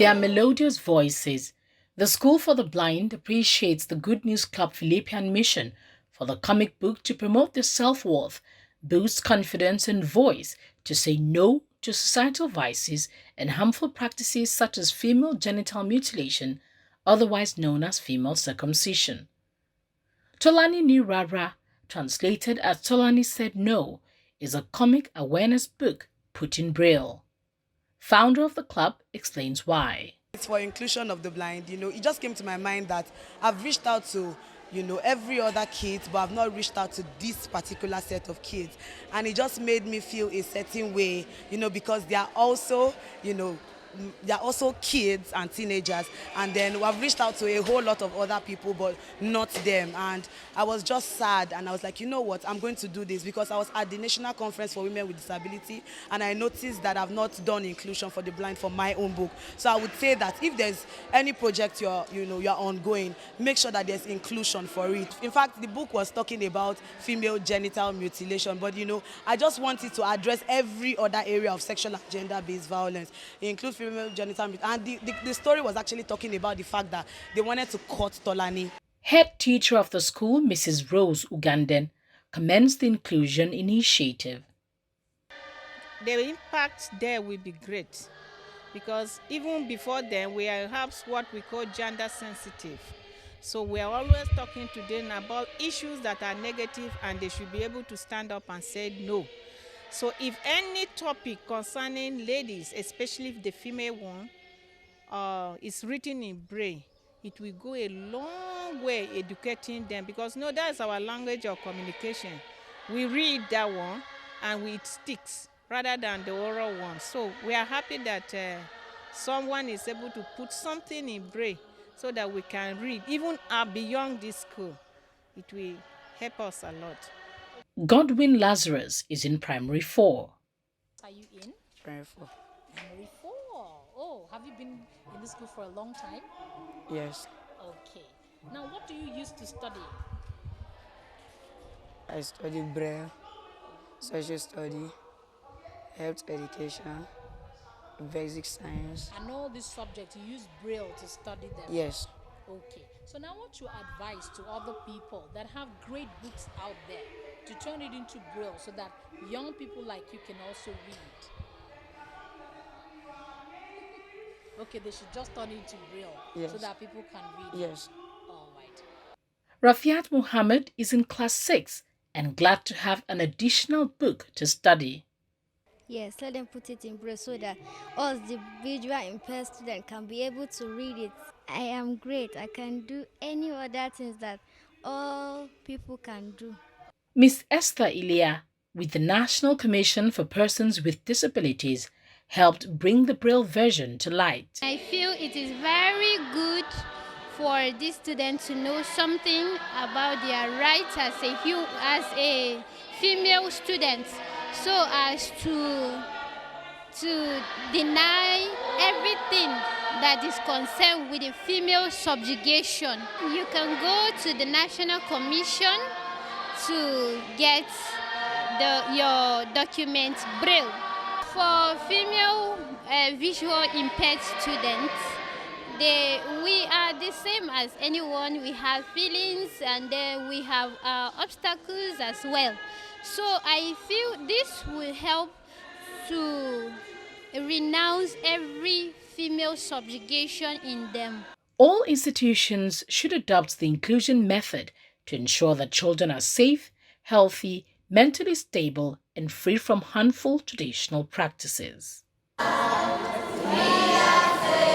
their melodious voices, the School for the Blind appreciates the Goodnews Club Philippian Mission for the comic book to promote their self-worth, boost confidence and voice to say no to societal vices and harmful practices such as female genital mutilation, otherwise known as female circumcision. Tolani Rara, translated as Tolani Said No, is a comic awareness book put in braille. Founder of the club explains why. It's for inclusion of the blind. It just came to my mind that I've reached out to, every other kid, but I've not reached out to this particular set of kids. And it just made me feel a certain way, because they are also, they're also kids and teenagers, and then we've reached out to a whole lot of other people but not them, and I was just sad, and I was like, you know what, I'm going to do this, because I was at the National Conference for Women with Disability and I noticed that I've not done inclusion for the blind for my own book. So I would say that if there's any project you're ongoing, make sure that there's inclusion for it. In fact, the book was talking about female genital mutilation, but I just wanted to address every other area of sexual and gender-based violence. It includes female genital mutilation, and the story was actually talking about the fact that they wanted to cut Tolani. Head teacher of the school, Mrs. Rose Ugandan, commends the inclusion initiative. The impact there will be great, because even before then we have what we call gender sensitive. So we are always talking to them about issues that are negative, and they should be able to stand up and say no. So if any topic concerning ladies, especially the female one, is written in braille, it will go a long way educating them, because that is our language of communication. We read that one and it sticks rather than the oral one. So we are happy that someone is able to put something in braille so that we can read, even beyond this school. It will help us a lot. Godwin Lazarus is in Primary 4. Are you in? Primary 4. Primary 4. Oh, have you been in this school for a long time? Yes. Okay. Now, what do you use to study? I study braille, social study, health education, basic science. And all these subjects, you use braille to study them? Yes. Okay. So now what's your advice to other people that have great books out there to turn it into braille so that young people like you can also read? Okay, they should just turn it into braille, yes, so that people can read. Yes. All right. Rafiat Muhammad is in Class 6 and glad to have an additional book to study. Yes, let them put it in braille so that us, the visual impaired student, can be able to read it. I am great. I can do any other things that all people can do. Miss Esther Ilia, with the National Commission for Persons with Disabilities, helped bring the Braille version to light. I feel it is very good for these students to know something about their rights as a female student, so as to deny everything that is concerned with the female subjugation. You can go to the National Commission to get your document braille. For female visual impaired students, we are the same as anyone. We have feelings, and then we have obstacles as well. So I feel this will help to renounce every female subjugation in them. All institutions should adopt the inclusion method to ensure that children are safe, healthy, mentally stable, and free from harmful traditional practices. We are safe.